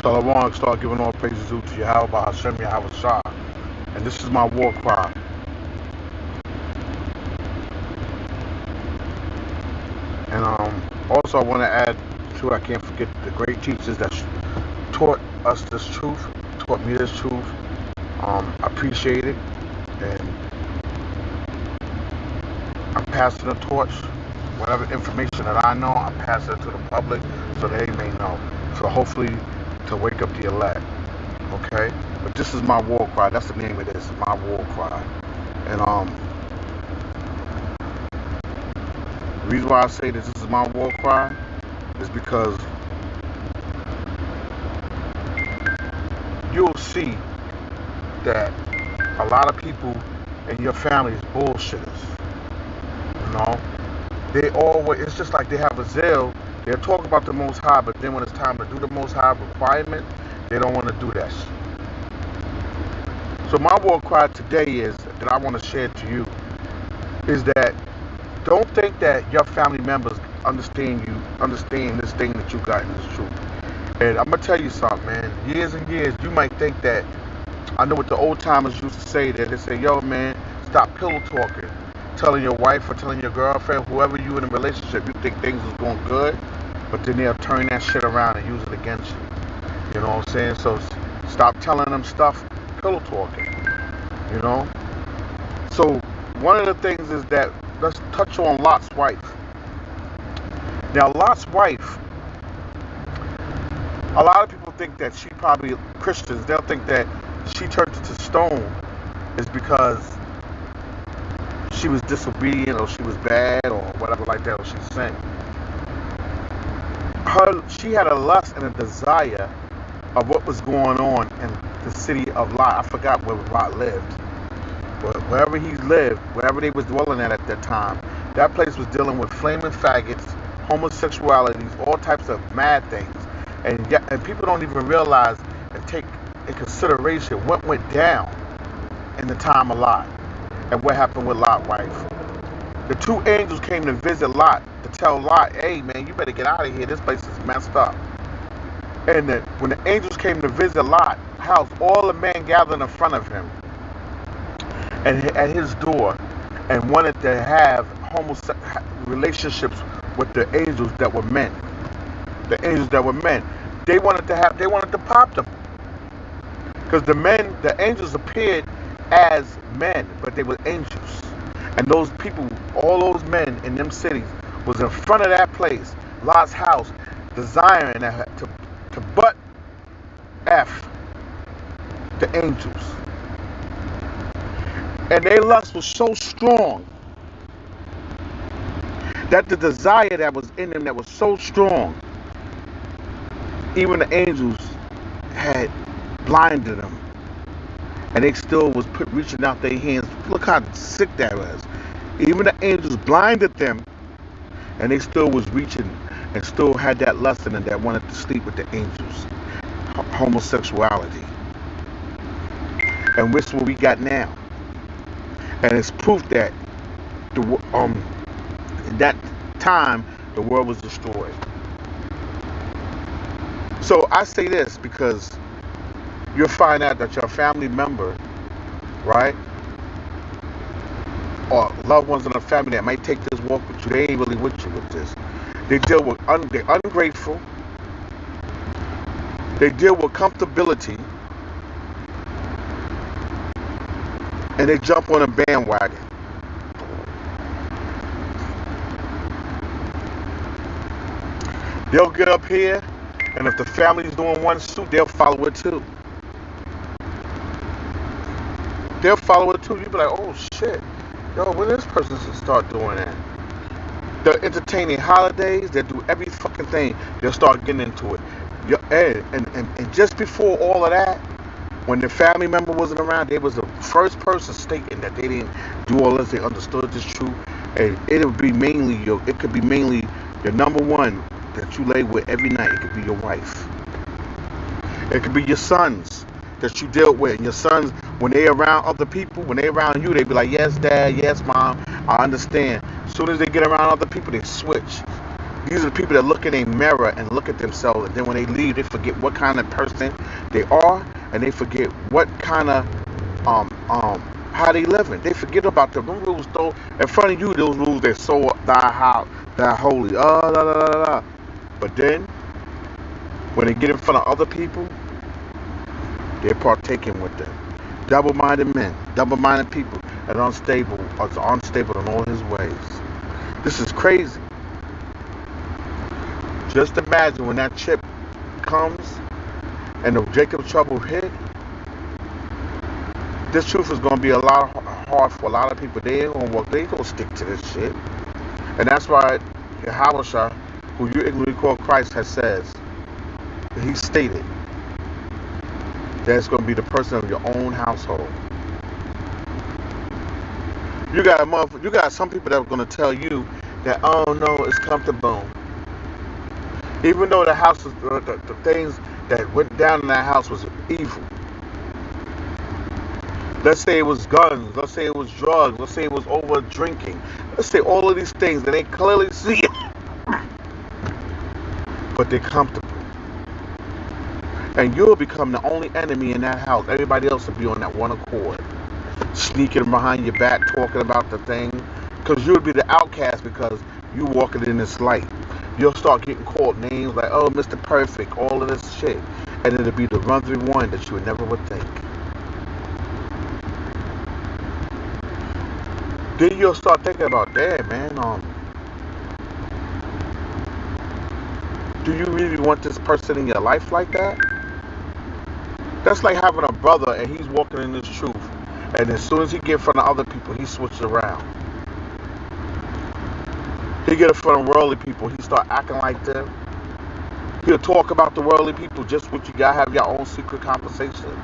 Shalom, start giving all praises due to Yahweh Hashem Yahweh Shah. And this is my war cry. And also I want to add too, I can't forget the great teachers that taught us this truth, taught me this truth. I appreciate it. And I'm passing the torch. Whatever information that I know, I'm passing it to the public so they may know. So hopefully to wake up the elect. Okay? But this is my war cry. That's the name of this, my war cry. And the reason why I say this is my war cry is because you'll see that a lot of people in your family is bullshitters. You know? They always, it's just like they have a zeal. They'll talk about the Most High, but then when it's time to do the Most High requirement, they don't want to do that shit. So my war cry today is, that I want to share to you, is that don't think that your family members understand this thing that you got in this truth. And I'm going to tell you something, man. Years and years, you might think that, I know what the old timers used to say, that they say, yo, man, stop pillow talking. Telling your wife or telling your girlfriend, whoever you in a relationship, you think things is going good, but then they'll turn that shit around and use it against you. You know what I'm saying? So stop telling them stuff, pillow talking. You know? So one of the things is that, let's touch on Lot's wife. Now Lot's wife, a lot of people think that she probably, Christians, they'll think that she turned into stone is because she was disobedient or she was bad or whatever like that, or she sinned. She had a lust and a desire of what was going on in the city of Lot. I forgot where Lot lived. But wherever he lived, wherever they was dwelling at that time, that place was dealing with flaming faggots, homosexualities, all types of mad things. And people don't even realize and take in consideration what went down in the time of Lot. And what happened with Lot's wife. The two angels came to visit Lot to tell Lot, hey man, you better get out of here, this place is messed up. And when the angels came to visit Lot's house, all the men gathered in front of him and at his door and wanted to have relationships with the angels that were men. The angels that were men. They wanted to pop them. Because the angels appeared as men, but they were angels. And those people, all those men in them cities, was in front of that place, Lot's house, desiring to butt F the angels. And their lust was so strong that the desire that was in them that was so strong, even the angels had blinded them. And they still was reaching out their hands. Look how sick that was. Even the angels blinded them, and they still was reaching and still had that lust in them that wanted to sleep with the angels. Homosexuality. And what's what we got now. And it's proof that in that time the world was destroyed. So I say this because you'll find out that your family member, right, or loved ones in the family that might take this walk with you, they ain't really with you with this. They deal with, they're ungrateful. They deal with comfortability. And they jump on a bandwagon. They'll get up here, and if the family's doing one suit, they'll follow it too. They'll follow it too. You'll be like, oh shit, yo, when this person should start doing that? They're entertaining holidays. They do every fucking thing. They'll start getting into it. And just before all of that, when the family member wasn't around, they was the first person stating that they didn't do all this. They understood this truth, and it could be mainly your number one that you lay with every night. It could be your wife. It could be your sons that you dealt with. And your sons, when they around other people, when they around you, they be like, yes, dad, yes, mom, I understand. As soon as they get around other people, they switch. These are the people that look in a mirror and look at themselves, and then when they leave, they forget what kind of person they are, and they forget what kind of how they living. They forget about them rules though in front of you. Those rules they're so thy holy, la la la la. But then when they get in front of other people, they're partaking with them. Double-minded men, double-minded people, and unstable in all his ways. This is crazy. Just imagine when that chip comes and the Jacob trouble hit. This truth is going to be a lot hard for a lot of people. They ain't going to work. They ain't going to stick to this shit. And that's why Yahweh, who you ignorantly call Christ, has says, he stated that it's going to be the person of your own household. You got some people that are going to tell you that, oh no, it's comfortable. Even though the house is, the things that went down in that house was evil. Let's say it was guns. Let's say it was drugs. Let's say it was over drinking. Let's say all of these things that they clearly see it. But they're comfortable. And you'll become the only enemy in that house. Everybody else will be on that one accord. Sneaking behind your back, talking about the thing. Because you'll be the outcast because you walking in this light. You'll start getting called names like, oh, Mr. Perfect, all of this shit. And it'll be the running one that you never would think. Then you'll start thinking about, damn, man, do you really want this person in your life like that? That's like having a brother and he's walking in this truth. And as soon as he get in front of other people, he switches around. He get in front of worldly people, he start acting like them. He'll talk about the worldly people just what you got, have your own secret conversation.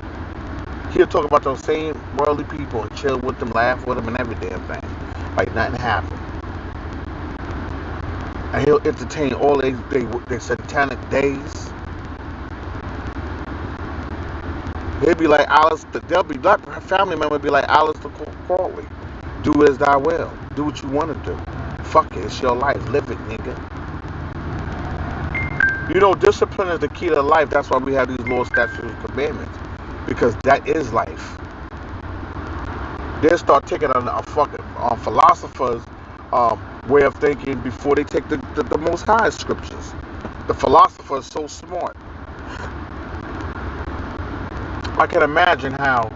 He'll talk about those same worldly people and chill with them, laugh with them, and every damn thing. Like nothing happened. And he'll entertain all their satanic days. They'll be like Alice, her family member be like Alistair Crowley. Do as thou will. Do what you want to do. Fuck it, it's your life. Live it, nigga. You know, discipline is the key to life. That's why we have these laws, statutes, and commandments. Because that is life. They'll start taking on a fucking philosopher's way of thinking before they take the Most High scriptures. The philosopher is so smart. I can imagine how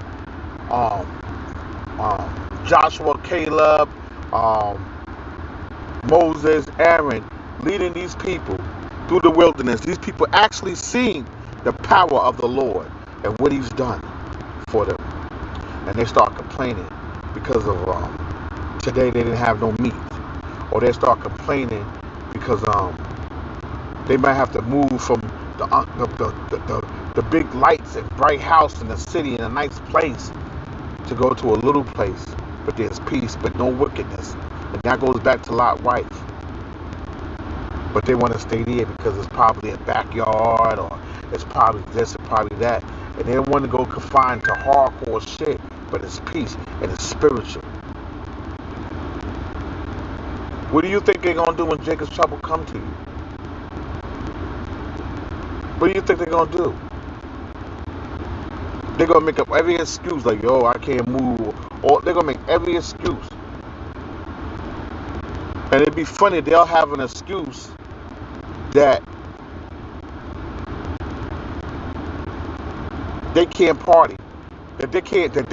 Joshua, Caleb, Moses, Aaron leading these people through the wilderness. These people actually seeing the power of the Lord and what he's done for them. And they start complaining because of today they didn't have no meat. Or they start complaining because they might have to move from the big lights and bright house in the city in a nice place to go to a little place. But there's peace, but no wickedness. And that goes back to Lot's wife. But they want to stay there because it's probably a backyard, or it's probably this or probably that. And they don't want to go confined to hardcore shit, but it's peace and it's spiritual. What do you think they're going to do when Jacob's trouble come to you? What do you think they're going to do? They're going to make up every excuse like, yo, I can't move. Or they're going to make every excuse. And it'd be funny, they'll have an excuse that they can't party, that they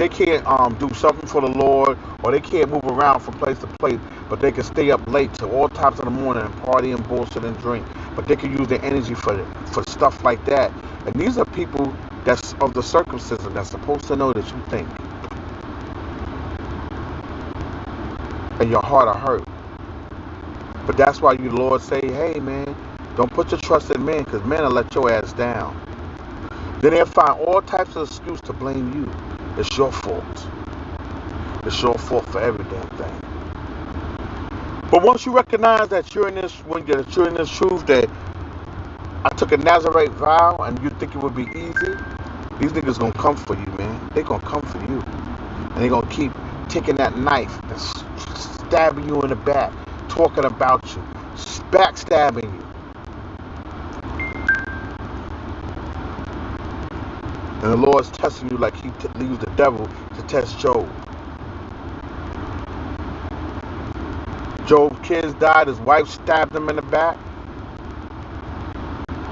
can't do something for the Lord, or they can't move around from place to place, but they can stay up late to all times of the morning and party and bullshit and drink. But they can use their energy for stuff like that. And these are people that's of the circumcision that's supposed to know that you think, and your heart are hurt. But that's why you, Lord, say, hey, man, don't put your trust in man, because man will let your ass down. Then they'll find all types of excuse to blame you. It's your fault. It's your fault for every damn thing. But once you recognize that you're in this truth, that I took a Nazarite vow, and you think it would be easy, these niggas gonna come for you, man. They gonna come for you. And they gonna keep taking that knife and stabbing you in the back, talking about you, backstabbing you. And the Lord's testing you like he used the devil to test Job. Job's kids died, his wife stabbed him in the back,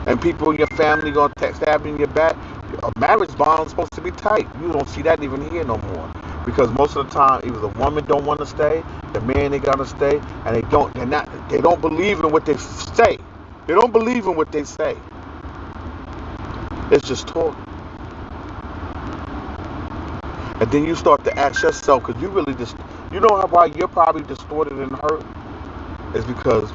and people in your family gonna stab you in your back. A marriage bond is supposed to be tight. You don't see that even here no more. Because most of the time, either the woman don't want to stay, the man they gotta stay, and they don't believe in what they say. They don't believe in what they say. It's just talk. And then you start to ask yourself, because you really just, you know why you're probably distorted and hurt? Is because